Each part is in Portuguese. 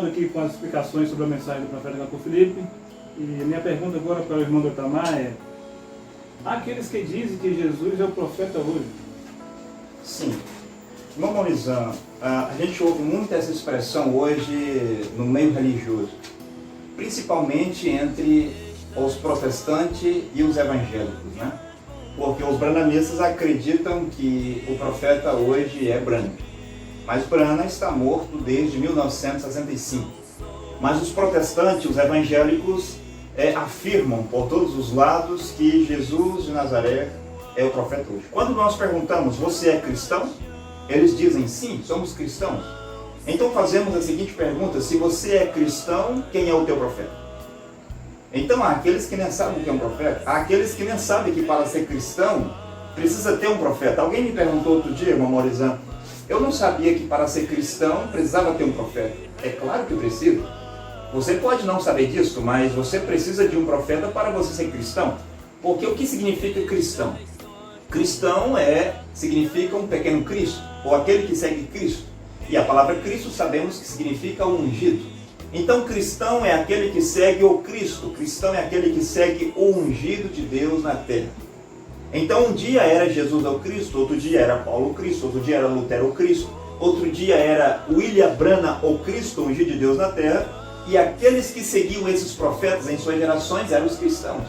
continuando aqui com as explicações sobre a mensagem do profeta Jacob Felipe, e a minha pergunta agora para o irmão Dotamar é: há aqueles que dizem que Jesus é o profeta hoje? Sim. Irmão Maurizão, a gente ouve muito essa expressão hoje no meio religioso, principalmente entre os protestantes e os evangélicos, né? Porque os branamistas acreditam que o profeta hoje é Branham, mas Branham está morto desde 1965. Mas os protestantes, os evangélicos, afirmam por todos os lados que Jesus de Nazaré é o profeta hoje. Quando nós perguntamos, você é cristão? Eles dizem, sim, somos cristãos. Então fazemos a seguinte pergunta: se você é cristão, quem é o teu profeta? Então há aqueles que nem sabem o que é um profeta, há aqueles que nem sabem que para ser cristão precisa ter um profeta. Alguém me perguntou outro dia, irmão Maurizão, eu não sabia que para ser cristão precisava ter um profeta. É claro que precisa. Você pode não saber disso, mas você precisa de um profeta para você ser cristão. Porque o que significa cristão? Cristão significa um pequeno Cristo, ou aquele que segue Cristo. E a palavra Cristo sabemos que significa ungido. Então cristão é aquele que segue o Cristo, cristão é aquele que segue o ungido de Deus na terra. Então um dia era Jesus o Cristo, outro dia era Paulo o Cristo, outro dia era Lutero o Cristo, outro dia era William Branham o Cristo, ungido de Deus na terra, e aqueles que seguiam esses profetas em suas gerações eram os cristãos.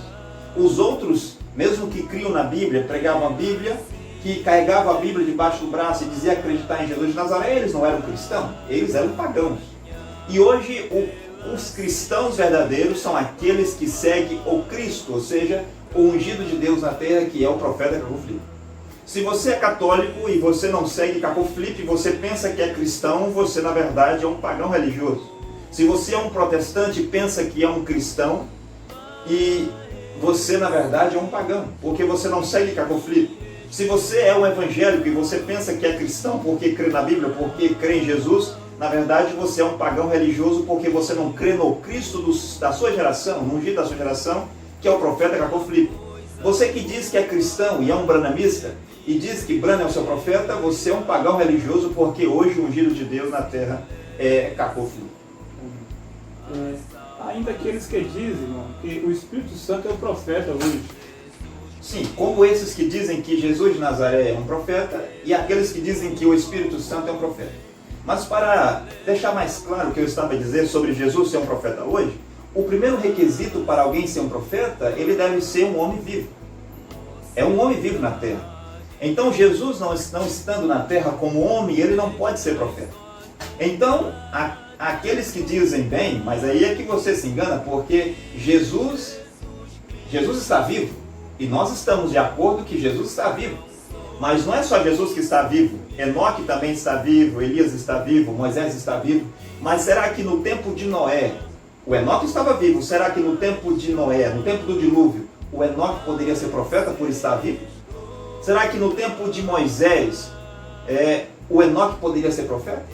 Os outros, mesmo que criam na Bíblia, pregavam a Bíblia, que carregavam a Bíblia debaixo do braço e diziam acreditar em Jesus de Nazaré, eles não eram cristãos, eles eram pagãos. E hoje os cristãos verdadeiros são aqueles que seguem o Cristo, ou seja, o ungido de Deus na terra, que é o profeta Jacob Felipe. Se você é católico e você não segue Jacob Felipe, você pensa que é cristão, você na verdade é um pagão religioso. Se você é um protestante e pensa que é um cristão, e você na verdade é um pagão, porque você não segue Jacob Felipe. Se você é um evangélico e você pensa que é cristão porque crê na Bíblia, porque crê em Jesus, na verdade você é um pagão religioso porque você não crê no Cristo da sua geração, no ungido da sua geração, que é o profeta Jacob Felipe. Você que diz que é cristão e é um branhamista, e diz que Branham é o seu profeta, você é um pagão religioso porque hoje o ungido de Deus na terra é Jacob Felipe. Ainda aqueles que dizem, irmão, que o Espírito Santo é o profeta hoje. Sim, como esses que dizem que Jesus de Nazaré é um profeta e aqueles que dizem que o Espírito Santo é um profeta. Mas para deixar mais claro o que eu estava a dizer sobre Jesus ser um profeta hoje, o primeiro requisito para alguém ser um profeta, ele deve ser um homem vivo. É um homem vivo na terra. Então Jesus não estando na terra como homem, ele não pode ser profeta. Então, aqueles que dizem bem, mas aí é que você se engana, porque Jesus está vivo, e nós estamos de acordo que Jesus está vivo. Mas não é só Jesus que está vivo, Enoque também está vivo, Elias está vivo, Moisés está vivo. Mas será que no tempo de Noé, o Enoque estava vivo, será que no tempo de Noé, no tempo do dilúvio, o Enoque poderia ser profeta por estar vivo? Será que no tempo de Moisés, o Enoque poderia ser profeta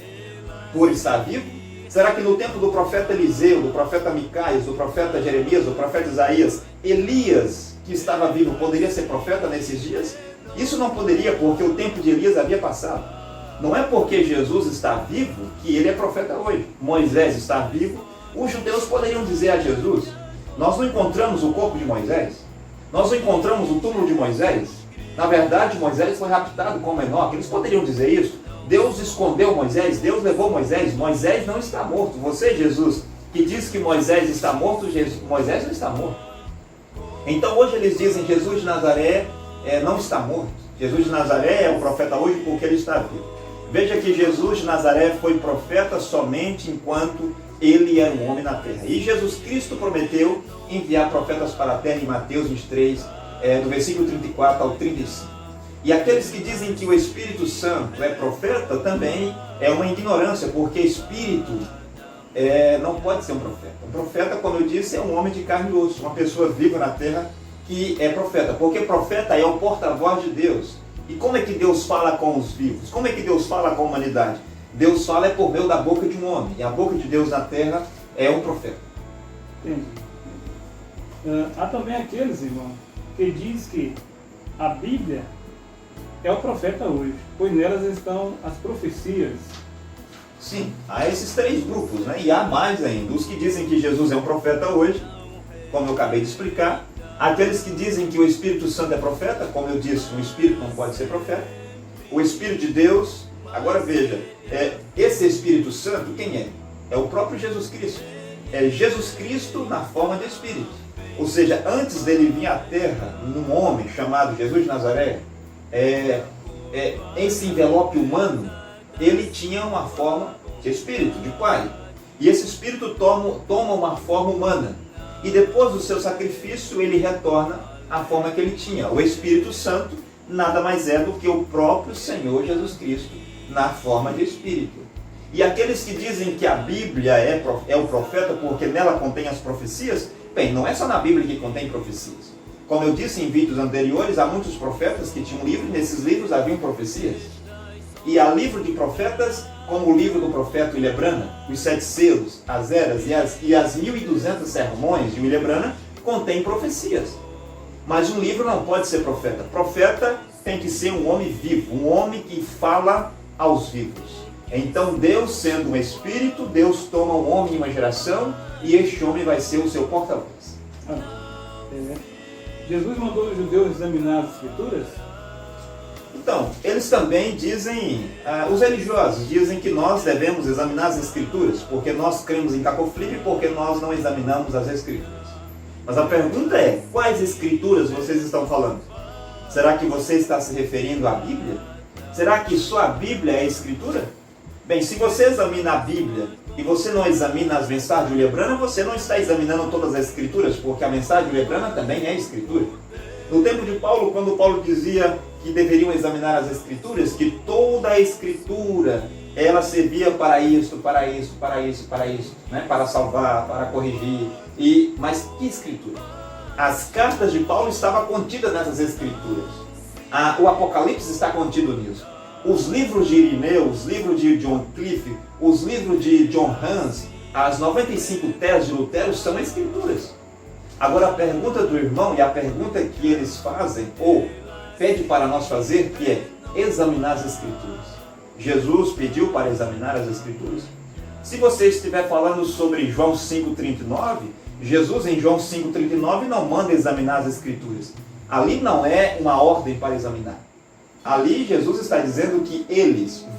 por estar vivo? Será que no tempo do profeta Eliseu, do profeta Micaias, do profeta Jeremias, do profeta Isaías, Elias, que estava vivo, poderia ser profeta nesses dias? Isso não poderia, porque o tempo de Elias havia passado. Não é porque Jesus está vivo que ele é profeta hoje. Moisés está vivo. Os judeus poderiam dizer a Jesus: nós não encontramos o corpo de Moisés? Nós não encontramos o túmulo de Moisés? Na verdade, Moisés foi raptado como Enoque. Eles poderiam dizer isso. Deus escondeu Moisés, Deus levou Moisés. Moisés não está morto. Você, Jesus, que diz que Moisés está morto, Moisés não está morto. Então hoje eles dizem Jesus de Nazaré não está morto. Jesus de Nazaré é o profeta hoje porque ele está vivo. Veja que Jesus de Nazaré foi profeta somente enquanto ele era um homem na terra. E Jesus Cristo prometeu enviar profetas para a terra em Mateus 23, do versículo 34 ao 35. E aqueles que dizem que o Espírito Santo é profeta também é uma ignorância, porque Espírito não pode ser um profeta. Um profeta, como eu disse, é um homem de carne e osso, uma pessoa viva na terra que é profeta, porque profeta é o porta-voz de Deus. E como é que Deus fala com os vivos? Como é que Deus fala com a humanidade? Deus fala por meio da boca de um homem, e a boca de Deus na terra é um profeta. Entendi. Há também aqueles, irmão, que diz que a Bíblia é o profeta hoje, pois nelas estão as profecias. Sim, há esses três grupos, né? E há mais ainda. Os que dizem que Jesus é um profeta hoje, como eu acabei de explicar. Aqueles que dizem que o Espírito Santo é profeta, como eu disse, o Espírito não pode ser profeta. O Espírito de Deus, agora veja, esse Espírito Santo, quem é? É o próprio Jesus Cristo. É Jesus Cristo na forma de Espírito. Ou seja, antes dele vir à Terra, num homem chamado Jesus de Nazaré, esse envelope humano, ele tinha uma forma de Espírito, de Pai. E esse Espírito toma uma forma humana. E depois do seu sacrifício, ele retorna à forma que ele tinha. O Espírito Santo nada mais é do que o próprio Senhor Jesus Cristo na forma de Espírito. E aqueles que dizem que a Bíblia é o profeta porque nela contém as profecias, bem, não é só na Bíblia que contém profecias. Como eu disse em vídeos anteriores, há muitos profetas que tinham livros, e nesses livros haviam profecias. E há livro de profetas, como o livro do profeta William Branham, os 7 selos, as eras e as 1.200 sermões de William Branham, contêm profecias. Mas um livro não pode ser profeta. Profeta tem que ser um homem vivo, um homem que fala aos vivos. Então Deus, sendo um espírito, Deus toma um homem em uma geração e este homem vai ser o seu porta-voz. Jesus mandou os judeus examinar as escrituras? Então, eles também dizem, os religiosos dizem que nós devemos examinar as escrituras, porque nós cremos em Cacoflip e porque nós não examinamos as escrituras. Mas a pergunta é, quais escrituras vocês estão falando? Será que você está se referindo à Bíblia? Será que só a Bíblia é a escritura? Bem, se você examina a Bíblia e você não examina as mensagens de William Branham, você não está examinando todas as escrituras, porque a mensagem de William Branham também é escritura. No tempo de Paulo, quando Paulo dizia que deveriam examinar as escrituras, que toda a escritura, ela servia para isso, para isso, para isso, para isso, né? Para salvar, para corrigir. Mas que escritura? As cartas de Paulo estavam contidas nessas escrituras. O Apocalipse está contido nisso. Os livros de Irineu, os livros de John Cliff, os livros de John Hans, as 95 teses de Lutero são escrituras. Agora a pergunta do irmão e a pergunta que eles fazem, ou pede para nós fazer, que é examinar as escrituras. Jesus pediu para examinar as escrituras. Se você estiver falando sobre João 5,39, Jesus em João 5,39 não manda examinar as escrituras. Ali não é uma ordem para examinar. Ali Jesus está dizendo que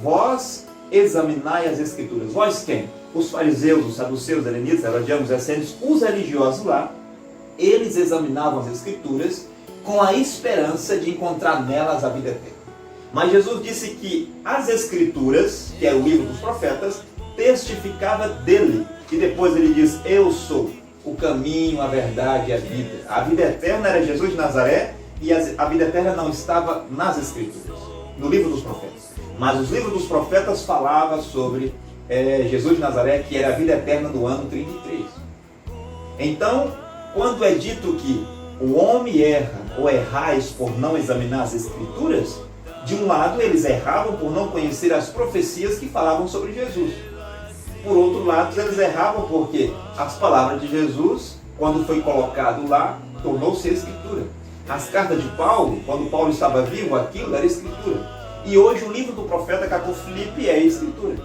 vós examinai as escrituras. Vós quem? Os fariseus, os saduceus, os helenitas, herodianos, essênios, os religiosos lá, eles examinavam as escrituras com a esperança de encontrar nelas a vida eterna. Mas Jesus disse que as escrituras, que é o livro dos profetas, testificava dele. E depois ele diz, eu sou o caminho, a verdade e a vida. A vida eterna era Jesus de Nazaré e a vida eterna não estava nas escrituras, no livro dos profetas. Mas os livros dos profetas falavam sobre Jesus de Nazaré, que era a vida eterna do ano 33. Então, quando é dito que o homem erra ou errais por não examinar as escrituras, de um lado eles erravam por não conhecer as profecias que falavam sobre Jesus. Por outro lado, eles erravam porque as palavras de Jesus, quando foi colocado lá, tornou-se escritura. As cartas de Paulo, quando Paulo estava vivo, aquilo era escritura. E hoje o livro do profeta Cacoflip é escritura.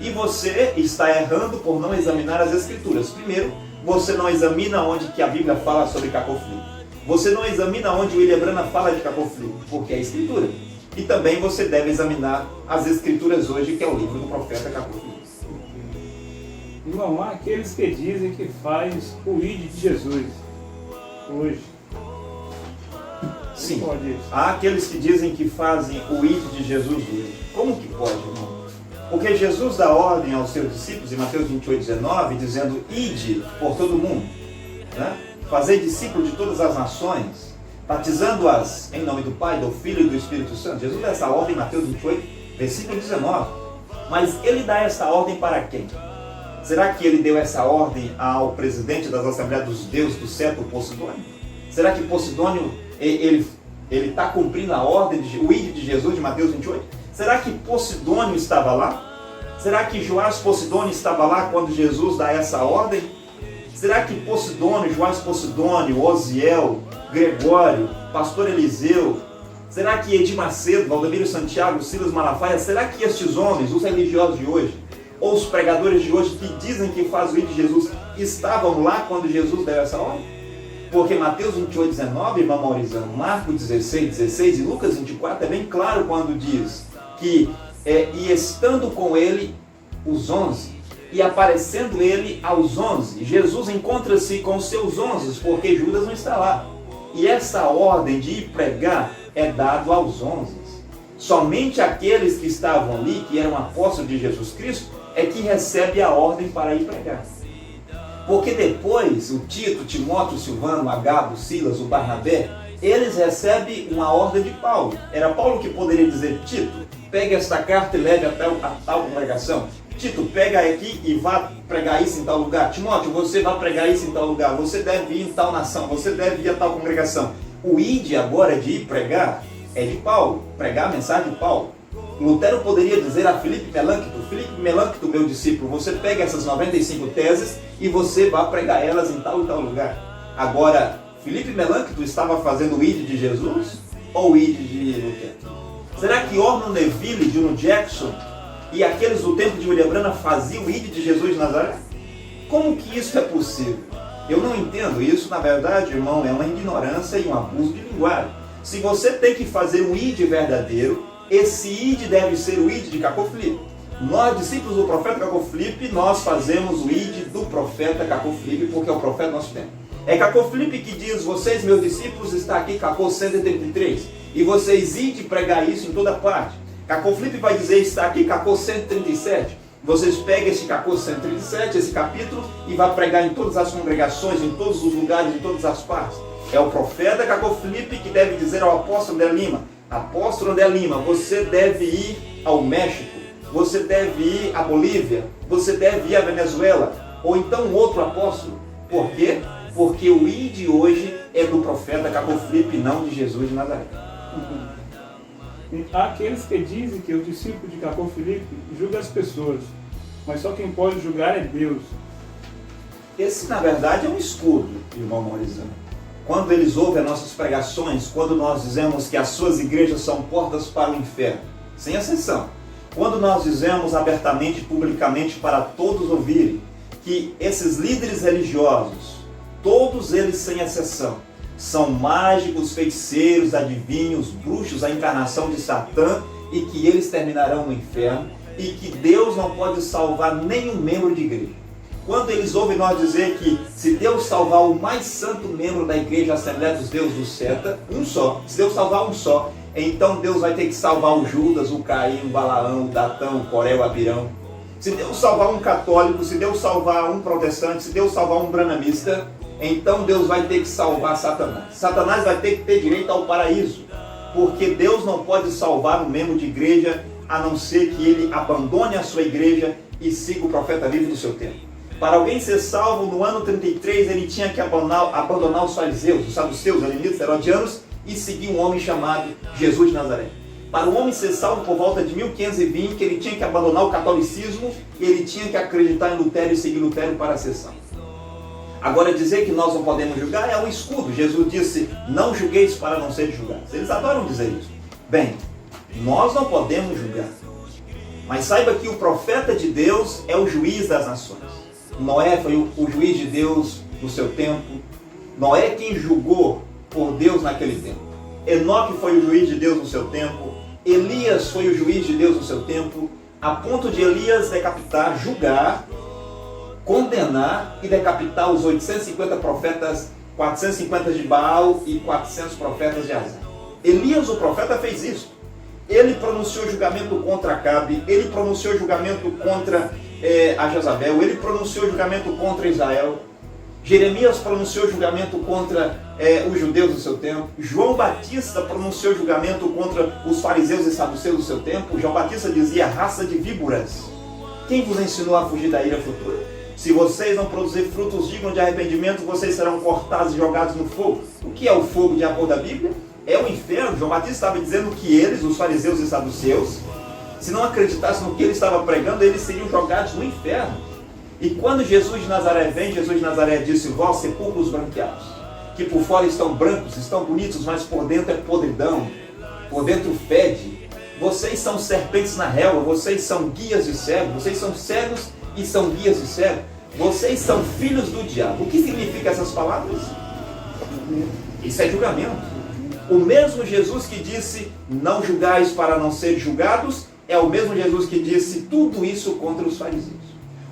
E você está errando por não examinar as escrituras. Primeiro, você não examina onde que a Bíblia fala sobre Cacoflip. Você não examina onde William Branham fala de Cacoflip, porque é escritura. E também você deve examinar as escrituras hoje, que é o livro do profeta Cacoflip. Irmão, há aqueles que dizem que faz o ID de Jesus hoje. Sim, pode isso? Há aqueles que dizem que fazem o ID de Jesus hoje. Como que pode, irmão? Porque Jesus dá ordem aos seus discípulos em Mateus 28,19, dizendo, ide por todo mundo, né? Fazei discípulos de todas as nações, batizando-as em nome do Pai, do Filho e do Espírito Santo. Jesus dá essa ordem em Mateus 28, versículo 19. Mas ele dá essa ordem para quem? Será que ele deu essa ordem ao presidente das Assembleias dos Deuses do século, Posidônio? Será que Posidônio ele está cumprindo a ordem, o ID de Jesus de Mateus 28? Será que Posidônio estava lá? Será que Joás Posidônio estava lá quando Jesus dá essa ordem? Será que Posidônio, Joás Posidônio, Osiel, Gregório, Pastor Eliseu, será que Edir Macedo, Valdemiro Santiago, Silas Malafaia, será que estes homens, os religiosos de hoje, ou os pregadores de hoje que dizem que faz o ID de Jesus estavam lá quando Jesus deu essa ordem? Porque Mateus 28, 19, irmão Maurizão, Marcos 16, 16 e Lucas 24 é bem claro quando diz que e estando com ele os 11, e aparecendo ele aos 11, Jesus encontra-se com os seus 11, porque Judas não está lá. E essa ordem de ir pregar é dado aos 11. Somente aqueles que estavam ali, que eram apóstolos de Jesus Cristo, é que recebe a ordem para ir pregar. Porque depois o Tito, Timóteo, Silvano, Agabo, Silas, o Barnabé, eles recebem uma ordem de Paulo. Era Paulo que poderia dizer: Tito, pegue esta carta e leve até a tal congregação. Tito, pega aqui e vá pregar isso em tal lugar. Timóteo, você vai pregar isso em tal lugar. Você deve ir em tal nação. Você deve ir a tal congregação. O ide agora de ir pregar é de Paulo. Pregar a mensagem de Paulo. Lutero poderia dizer a Filipe Melancto, meu discípulo, você pega essas 95 teses e você vai pregar elas em tal e tal lugar. Agora, Filipe Melancto estava fazendo o ide de Jesus ou o ide de Lutero? Será que Orman Neville, Juno Jackson e aqueles do tempo de William Branham faziam o ide de Jesus de Nazaré? Como que isso é possível? Eu não entendo isso, na verdade, irmão, é uma ignorância e um abuso de linguagem. Se você tem que fazer um ide verdadeiro, esse id deve ser o id de Cacô Filipe. Nós, discípulos do profeta Cacô Filipe, nós fazemos o id do profeta Cacô Filipe, porque é o profeta nosso tempo. É Cacô Filipe que diz: vocês, meus discípulos, está aqui Cacô 133, e vocês ide pregar isso em toda parte. Cacô Filipe vai dizer: está aqui Cacô 137. Vocês pegam esse Cacô 137, esse capítulo, e vai pregar em todas as congregações, em todos os lugares, em todas as partes. É o profeta Cacô Filipe que deve dizer ao apóstolo André Lima: apóstolo André Lima, você deve ir ao México, você deve ir à Bolívia, você deve ir à Venezuela, ou então outro apóstolo. Por quê? Porque o ide hoje é do profeta Cacô Filipe, não de Jesus de Nazaré. Há aqueles que dizem que o discípulo de Cacô Filipe julga as pessoas, mas só quem pode julgar é Deus. Esse, na verdade, é um escudo, irmão Maurizão. Quando eles ouvem as nossas pregações, quando nós dizemos que as suas igrejas são portas para o inferno, sem exceção. Quando nós dizemos abertamente e publicamente para todos ouvirem que esses líderes religiosos, todos eles sem exceção, são mágicos, feiticeiros, adivinhos, bruxos, a encarnação de Satã, e que eles terminarão no inferno, e que Deus não pode salvar nenhum membro de igreja. Quando eles ouvem nós dizer que se Deus salvar o mais santo membro da igreja Assembleia dos Deuses do Seta, um só, se Deus salvar um só, então Deus vai ter que salvar o Judas, o Caim, o Balaão, o Datão, o Coré, o Abirão. Se Deus salvar um católico, se Deus salvar um protestante, se Deus salvar um branamista, então Deus vai ter que salvar Satanás. Satanás vai ter que ter direito ao paraíso, porque Deus não pode salvar um membro de igreja a não ser que ele abandone a sua igreja e siga o profeta vivo do seu tempo. Para alguém ser salvo no ano 33, ele tinha que abandonar os fariseus, os saduceus, os helenitas, herodianos, e seguir um homem chamado Jesus de Nazaré. Para o homem ser salvo por volta de 1520, ele tinha que abandonar o catolicismo e ele tinha que acreditar em Lutero e seguir Lutero para ser salvo. Agora, dizer que nós não podemos julgar é um escudo. Jesus disse: não julgueis para não ser julgados. Eles adoram dizer isso. Bem, nós não podemos julgar. Mas saiba que o profeta de Deus é o juiz das nações. Noé foi o juiz de Deus no seu tempo. Noé quem julgou por Deus naquele tempo. Enoque foi o juiz de Deus no seu tempo. Elias foi o juiz de Deus no seu tempo, a ponto de Elias decapitar, julgar, condenar e decapitar os 850 profetas, 450 de Baal e 400 profetas de Azar. Elias, o profeta, fez isso. Ele pronunciou julgamento contra Acabe, ele pronunciou julgamento contra a Jezabel, ele pronunciou julgamento contra Israel. Jeremias pronunciou julgamento contra os judeus do seu tempo. João Batista pronunciou julgamento contra os fariseus e saduceus do seu tempo. João Batista dizia: raça de víboras, quem vos ensinou a fugir da ira futura? Se vocês não produzirem frutos dignos de arrependimento, vocês serão cortados e jogados no fogo. O que é o fogo de acordo da Bíblia? É o inferno. João Batista estava dizendo que eles, os fariseus e saduceus, se não acreditassem no que ele estava pregando, eles seriam jogados no inferno. E quando Jesus de Nazaré vem, Jesus de Nazaré disse: vós sepulcros branqueados, que por fora estão brancos, estão bonitos, mas por dentro é podridão, por dentro fede. vocês são serpentes na relva, vocês são guias de cego, vocês são cegos e são guias de cego, vocês são filhos do diabo. O que significa essas palavras? Isso é julgamento. O mesmo Jesus que disse, não julgais para não ser julgados, é o mesmo Jesus que disse tudo isso contra os fariseus.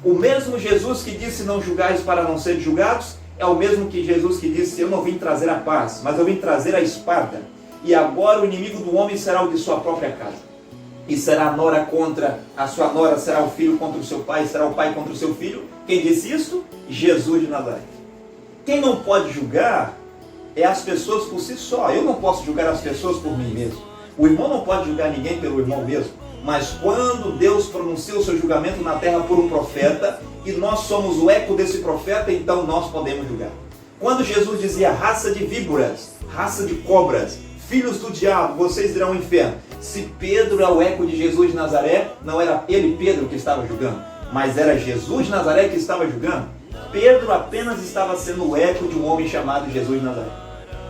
O mesmo Jesus que disse, não julgais para não ser julgados, é o mesmo que Jesus que disse, eu não vim trazer a paz, mas eu vim trazer a espada. E agora o inimigo do homem será o de sua própria casa. E será a nora contra a sua nora, será o filho contra o seu pai, será o pai contra o seu filho. Quem disse isso? Jesus de Nazaré. Quem não pode julgar é as pessoas por si só. Eu não posso julgar as pessoas por mim mesmo. O irmão não pode julgar ninguém pelo irmão mesmo. Mas quando Deus pronuncia o seu julgamento na terra por um profeta, e nós somos o eco desse profeta, então nós podemos julgar. Quando Jesus dizia, raça de víboras, raça de cobras, filhos do diabo, vocês irão ao inferno. Se Pedro é o eco de Jesus de Nazaré, não era ele, Pedro, que estava julgando, mas era Jesus de Nazaré que estava julgando. Pedro apenas estava sendo o eco de um homem chamado Jesus de Nazaré.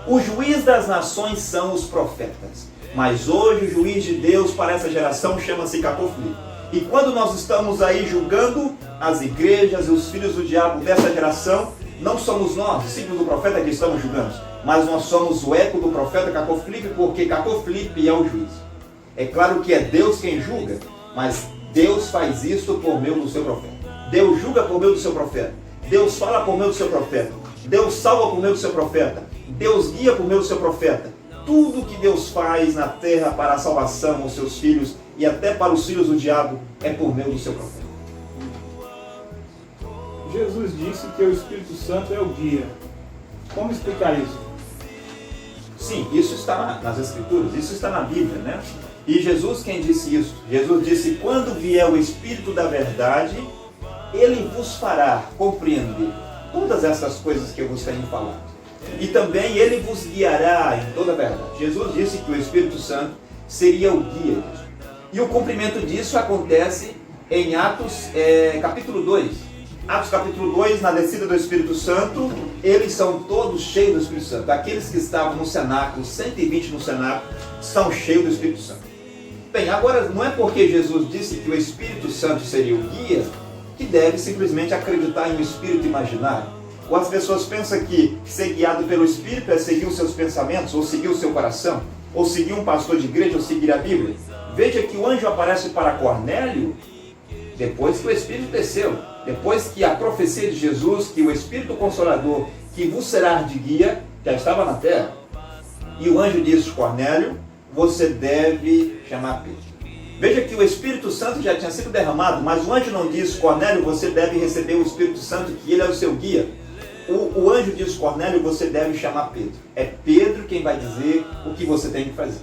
O juiz das nações são os profetas, mas hoje o juiz de Deus para essa geração chama-se Cacofilipe. E quando nós estamos aí julgando as igrejas e os filhos do diabo dessa geração, não somos nós, discípulos do profeta, que estamos julgando, mas nós somos o eco do profeta Cacofilipe, porque Cacofilipe é o juiz. É claro que é Deus quem julga, mas Deus faz isso por meio do seu profeta. Deus julga por meio do seu profeta. Deus fala por meio do seu profeta. Deus salva por meio do seu profeta. Deus guia por meio do seu profeta. Tudo que Deus faz na terra para a salvação aos seus filhos e até para os filhos do diabo é por meio do seu profeta. Jesus disse que o Espírito Santo é o guia. Como explicar isso? Sim, isso está nas Escrituras, isso está na Bíblia, né? E Jesus quem disse isso? Jesus disse, quando vier o Espírito da verdade, ele vos fará compreender todas essas coisas que eu vos tenho falado. E também ele vos guiará em toda a verdade. Jesus disse que o Espírito Santo seria o guia disso. E o cumprimento disso acontece em Atos capítulo 2. Atos capítulo 2, na descida do Espírito Santo, eles são todos cheios do Espírito Santo. Aqueles que estavam no cenáculo, 120 no cenáculo, são cheios do Espírito Santo. Bem, agora não é porque Jesus disse que o Espírito Santo seria o guia, que deve simplesmente acreditar em um espírito imaginário. Ou as pessoas pensam que ser guiado pelo Espírito é seguir os seus pensamentos, ou seguir o seu coração, ou seguir um pastor de igreja, ou seguir a Bíblia. Veja que o anjo aparece para Cornélio depois que o Espírito desceu, depois que a profecia de Jesus, que o Espírito Consolador, que vos será de guia, já estava na terra. E o anjo disse, Cornélio, você deve chamar Pedro. Veja que o Espírito Santo já tinha sido derramado, mas o anjo não disse, Cornélio, você deve receber o Espírito Santo, que ele é o seu guia. O anjo diz, Cornélio, você deve chamar Pedro. É Pedro quem vai dizer o que você tem que fazer.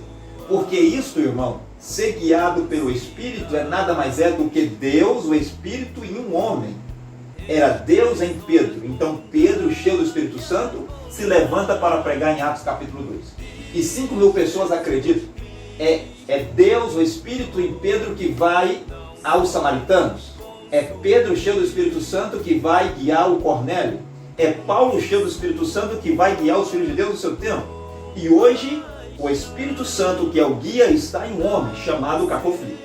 Porque isso, irmão, ser guiado pelo Espírito é nada mais é do que Deus, o Espírito em um homem. Era Deus em Pedro. Então Pedro, cheio do Espírito Santo, se levanta para pregar em Atos capítulo 2. E 5.000 pessoas acreditam. É Deus, o Espírito em Pedro que vai aos samaritanos. É Pedro, cheio do Espírito Santo, que vai guiar o Cornélio. É Paulo, cheio do Espírito Santo, que vai guiar os filhos de Deus no seu tempo. E hoje, o Espírito Santo, que é o guia, está em um homem chamado Cacofilipe.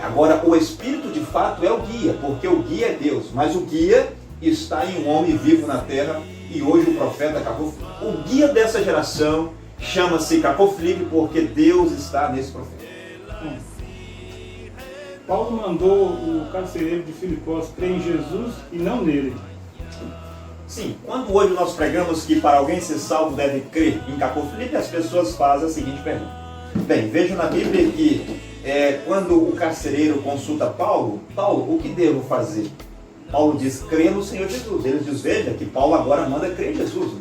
Agora, o Espírito de fato é o guia, porque o guia é Deus, mas o guia está em um homem vivo na terra, e hoje o profeta Cacofilipe. O guia dessa geração chama-se Cacofilipe, porque Deus está nesse profeta. Paulo mandou o carcereiro de Filipós crer em Jesus e não nele. Sim, quando hoje nós pregamos que para alguém ser salvo deve crer em Cacofilipe, as pessoas fazem a seguinte pergunta. Bem, vejo na Bíblia que quando o carcereiro consulta Paulo, o que devo fazer? Paulo diz, crê no Senhor Jesus. Ele diz, veja que Paulo agora manda crer em Jesus.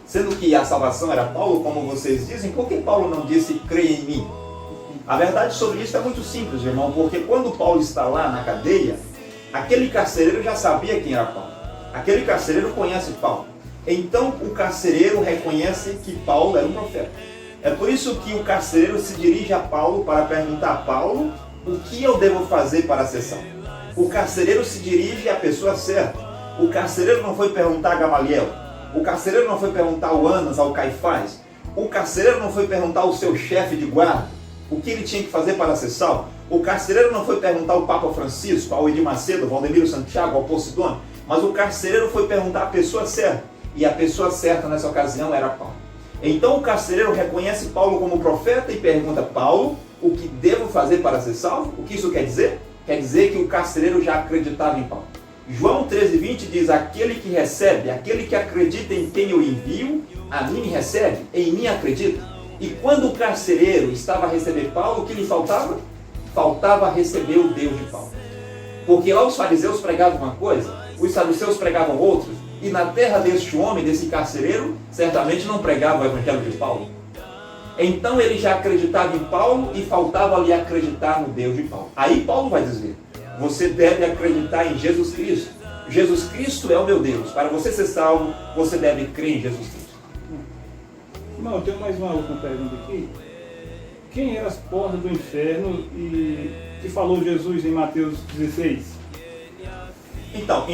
Sendo que a salvação era Paulo, como vocês dizem, por que Paulo não disse, crê em mim? A verdade sobre isso é muito simples, irmão, porque quando Paulo está lá na cadeia, aquele carcereiro já sabia quem era Paulo. Aquele carcereiro conhece Paulo. Então o carcereiro reconhece que Paulo era um profeta. É por isso que o carcereiro se dirige a Paulo para perguntar a Paulo o que eu devo fazer para ser salvo. O carcereiro se dirige à pessoa certa. O carcereiro não foi perguntar a Gamaliel. O carcereiro não foi perguntar ao Anas, ao Caifás. O carcereiro não foi perguntar ao seu chefe de guarda. O que ele tinha que fazer para ser salvo? O carcereiro não foi perguntar ao Papa Francisco, ao Edir Macedo, ao Valdemiro Santiago, ao Posidônio, mas o carcereiro foi perguntar à pessoa certa. E a pessoa certa nessa ocasião era Paulo. Então o carcereiro reconhece Paulo como profeta e pergunta: Paulo, o que devo fazer para ser salvo? O que isso quer dizer? Quer dizer que o carcereiro já acreditava em Paulo. João 13,20 diz: aquele que recebe, aquele que acredita em quem eu envio, a mim me recebe, em mim acredita. E quando o carcereiro estava a receber Paulo, o que lhe faltava? Faltava receber o Deus de Paulo. Porque lá os fariseus pregavam uma coisa, os saduceus pregavam outra, e na terra deste homem, desse carcereiro, certamente não pregava o evangelho de Paulo. Então ele já acreditava em Paulo e faltava-lhe acreditar no Deus de Paulo. Aí Paulo vai dizer: você deve acreditar em Jesus Cristo. Jesus Cristo é o meu Deus. Para você ser salvo, você deve crer em Jesus Cristo. Irmão, eu tenho mais uma última pergunta aqui. Quem eram as portas do inferno e que falou Jesus em Mateus 16? Então,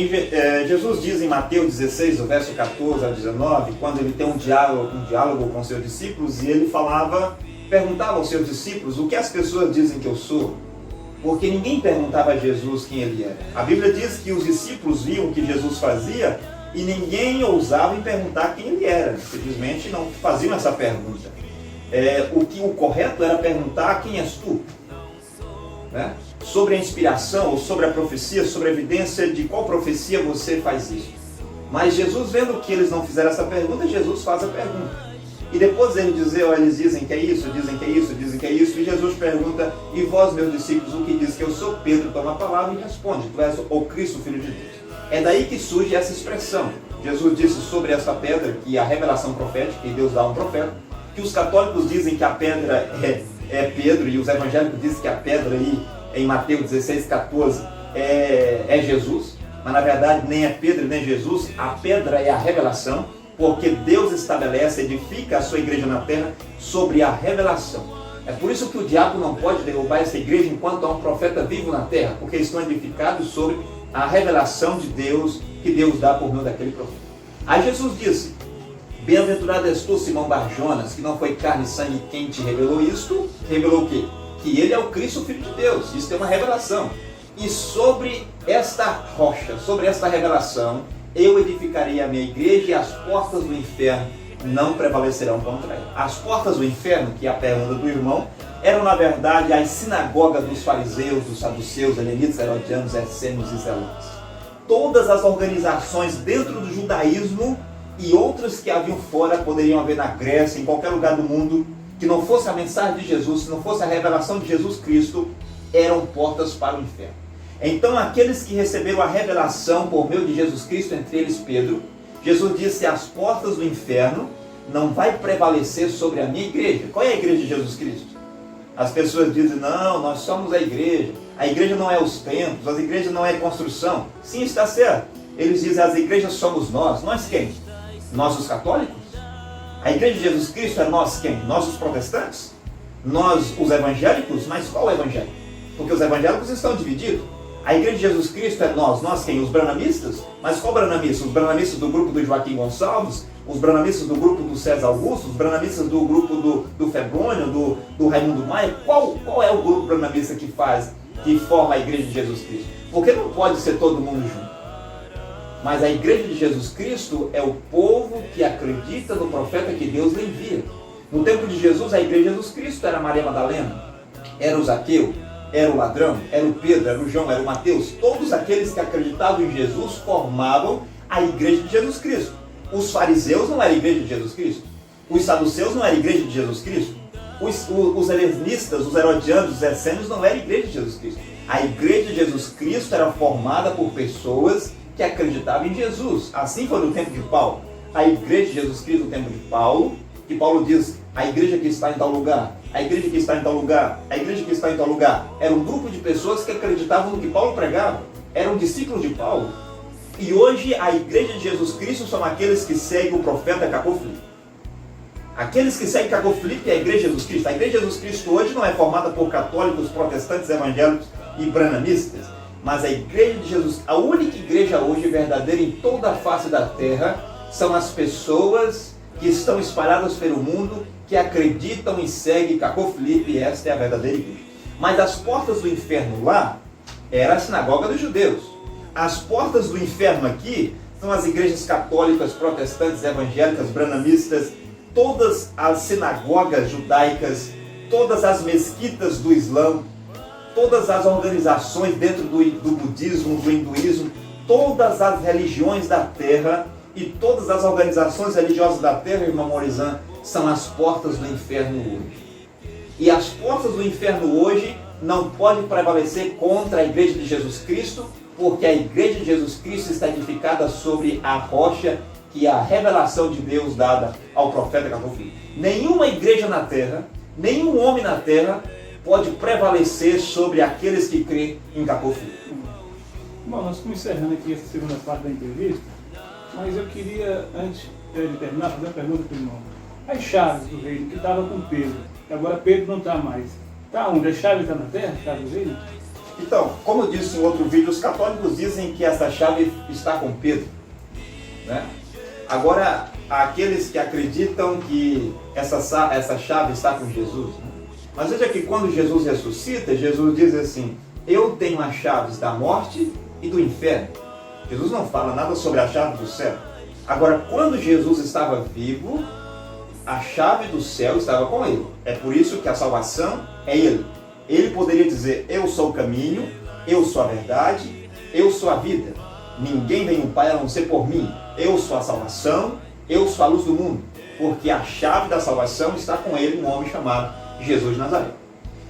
Jesus diz em Mateus 16, do verso 14 a 19, quando ele tem um diálogo com seus discípulos, e ele perguntava aos seus discípulos: o que as pessoas dizem que eu sou? Porque ninguém perguntava a Jesus quem ele era. A Bíblia diz que os discípulos viam o que Jesus fazia e ninguém ousava em perguntar quem ele era. Simplesmente não faziam essa pergunta. O correto era perguntar: quem és tu? Né? Sobre a inspiração, ou sobre a profecia, sobre a evidência de qual profecia você faz isso. Mas Jesus, vendo que eles não fizeram essa pergunta, Jesus faz a pergunta. E depois ele dizer: eles dizem que é isso, dizem que é isso, dizem que é isso. E Jesus pergunta: e vós, meus discípulos, o que diz que eu sou? Pedro toma a palavra e responde: tu és o Cristo, Filho de Deus. É daí que surge essa expressão. Jesus disse sobre essa pedra, que a revelação profética, que Deus dá a um profeta, que os católicos dizem que a pedra é Pedro, e os evangélicos dizem que a pedra aí, em Mateus 16, 14, é Jesus. Mas na verdade nem é Pedro nem Jesus, a pedra é a revelação, porque Deus estabelece, edifica a sua igreja na terra sobre a revelação. É por isso que o diabo não pode derrubar essa igreja enquanto há um profeta vivo na terra, porque estão edificados sobre a revelação de Deus, que Deus dá por meio daquele profeta. Aí Jesus disse: bem-aventurado és tu, Simão Barjonas, que não foi carne e sangue quem te revelou isto. Revelou o quê? Que ele é o Cristo, Filho de Deus. Isso é uma revelação. E sobre esta rocha, sobre esta revelação, eu edificarei a minha igreja, e as portas do inferno não prevalecerão contra ela. As portas do inferno, que é a pergunta do irmão, eram na verdade as sinagogas dos fariseus, dos saduceus, helenitas, herodianos, essênios e zelotes. Todas as organizações dentro do judaísmo e outras que haviam fora, poderiam haver na Grécia, em qualquer lugar do mundo, que não fosse a mensagem de Jesus, se não fosse a revelação de Jesus Cristo, eram portas para o inferno. Então aqueles que receberam a revelação por meio de Jesus Cristo, entre eles Pedro, Jesus disse: as portas do inferno não vai prevalecer sobre a minha igreja. Qual é a igreja de Jesus Cristo? As pessoas dizem: não, nós somos a igreja não é os templos, as igrejas não é construção. Sim, está certo. Eles dizem: as igrejas somos nós. Nós quem? Nós os católicos? A igreja de Jesus Cristo é nós quem? Nós os protestantes? Nós os evangélicos? Mas qual é o evangélico? Porque os evangélicos estão divididos. A igreja de Jesus Cristo é nós quem? Os branamistas? Mas qual branamista? Os branamistas do grupo do Joaquim Gonçalves? Os branamistas do grupo do César Augusto? Os branamistas do grupo do Febrônio, do Raimundo Maia? Qual é o grupo branamista que forma a igreja de Jesus Cristo? Porque não pode ser todo mundo junto. Mas a igreja de Jesus Cristo é o povo que acredita no profeta que Deus lhe envia. No tempo de Jesus, a igreja de Jesus Cristo era Maria Madalena, era o Zaqueu, era o ladrão, era o Pedro, era o João, era o Mateus. Todos aqueles que acreditavam em Jesus formavam a igreja de Jesus Cristo. Os fariseus não eram a igreja de Jesus Cristo. Os saduceus não eram a igreja de Jesus Cristo. Os helenistas, os herodianos, os essênios não eram a igreja de Jesus Cristo. A igreja de Jesus Cristo era formada por pessoas que acreditavam em Jesus. Assim foi no tempo de Paulo. A igreja de Jesus Cristo no tempo de Paulo, que Paulo diz: a igreja que está em tal lugar, a igreja que está em tal lugar, a igreja que está em tal lugar. Era um grupo de pessoas que acreditavam no que Paulo pregava. Eram discípulos de Paulo. E hoje a igreja de Jesus Cristo são aqueles que seguem o profeta Cacô Filipe. Aqueles que seguem Cacô Filipe é a igreja de Jesus Cristo. A igreja de Jesus Cristo hoje não é formada por católicos, protestantes, evangélicos e branamistas. Mas a igreja de Jesus, a única igreja hoje verdadeira em toda a face da terra, são as pessoas que estão espalhadas pelo mundo, que acreditam e seguem Cacô Filipe, esta é a verdadeira igreja. Mas as portas do inferno lá era a sinagoga dos judeus. As portas do inferno aqui são as igrejas católicas, protestantes, evangélicas, branamistas, todas as sinagogas judaicas, todas as mesquitas do Islã, todas as organizações dentro do budismo, do hinduísmo, todas as religiões da terra e todas as organizações religiosas da terra, irmão Morizan, são as portas do inferno hoje. E as portas do inferno hoje não podem prevalecer contra a igreja de Jesus Cristo, porque a igreja de Jesus Cristo está edificada sobre a rocha, que é a revelação de Deus dada ao profeta Cacô Filipe. Nenhuma igreja na terra, nenhum homem na terra pode prevalecer sobre aqueles que creem em Cacô Filipe. Bom, nós estamos encerrando aqui essa segunda parte da entrevista, mas eu queria, antes de terminar, fazer uma pergunta para o irmão. As chaves do reino que estavam com Pedro, agora Pedro não está mais. Está onde? A chave está na terra? A chave do reino? Então, como eu disse em outro vídeo, os católicos dizem que essa chave está com Pedro, né? Agora, aqueles que acreditam que essa chave está com Jesus, né? Mas veja que quando Jesus ressuscita, Jesus diz assim: eu tenho as chaves da morte e do inferno. Jesus não fala nada sobre a chave do céu. Agora, quando Jesus estava vivo, a chave do céu estava com ele. É por isso que a salvação é ele. Ele poderia dizer: eu sou o caminho, eu sou a verdade, eu sou a vida. Ninguém vem ao Pai a não ser por mim. Eu sou a salvação, eu sou a luz do mundo. Porque a chave da salvação está com ele, um homem chamado Jesus de Nazaré.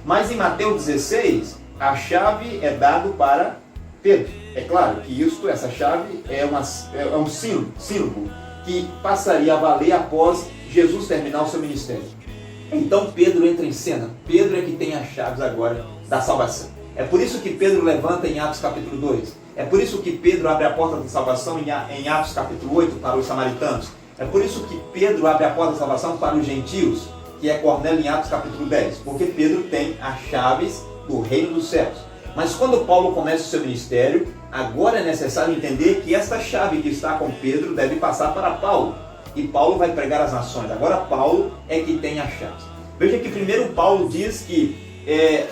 Mas em Mateus 16, a chave é dada para Pedro. É claro que essa chave é um símbolo que passaria a valer após Jesus terminar o seu ministério. Então Pedro entra em cena. Pedro é que tem as chaves agora da salvação. É por isso que Pedro levanta em Atos capítulo 2. É por isso que Pedro abre a porta da salvação em Atos capítulo 8 para os samaritanos. É por isso que Pedro abre a porta da salvação para os gentios, que é Cornélio em Atos capítulo 10. Porque Pedro tem as chaves do reino dos céus. Mas quando Paulo começa o seu ministério, agora é necessário entender que esta chave que está com Pedro deve passar para Paulo. E Paulo vai pregar às nações. Agora Paulo é que tem as chaves. Veja que primeiro Paulo diz que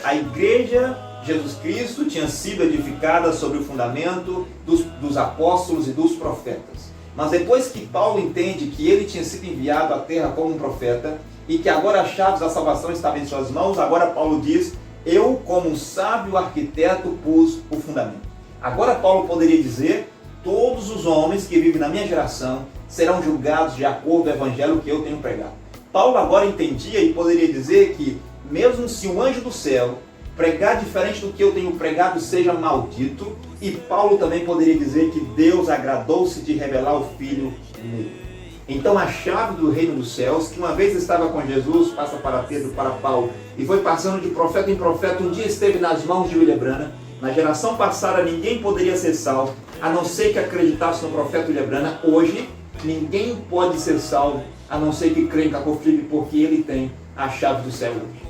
a igreja de Jesus Cristo tinha sido edificada sobre o fundamento dos apóstolos e dos profetas. Mas depois que Paulo entende que ele tinha sido enviado à terra como um profeta e que agora as chaves da salvação estavam em suas mãos, agora Paulo diz: eu, como um sábio arquiteto, pus o fundamento. Agora Paulo poderia dizer: todos os homens que vivem na minha geração serão julgados de acordo com o evangelho que eu tenho pregado. Paulo agora entendia e poderia dizer que, mesmo se um anjo do céu pregar diferente do que eu tenho pregado, seja maldito, e Paulo também poderia dizer que Deus agradou-se de revelar o Filho nele. Então a chave do reino dos céus, que uma vez estava com Jesus, passa para Pedro, para Paulo, e foi passando de profeta em profeta, um dia esteve nas mãos de William Branham. Na geração passada ninguém poderia ser salvo, a não ser que acreditasse no profeta William Branham. Hoje, ninguém pode ser salvo, a não ser que crê em Cacô Filipe, porque ele tem a chave do céu hoje.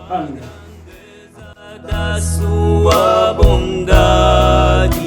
Amém. Da sua bondade.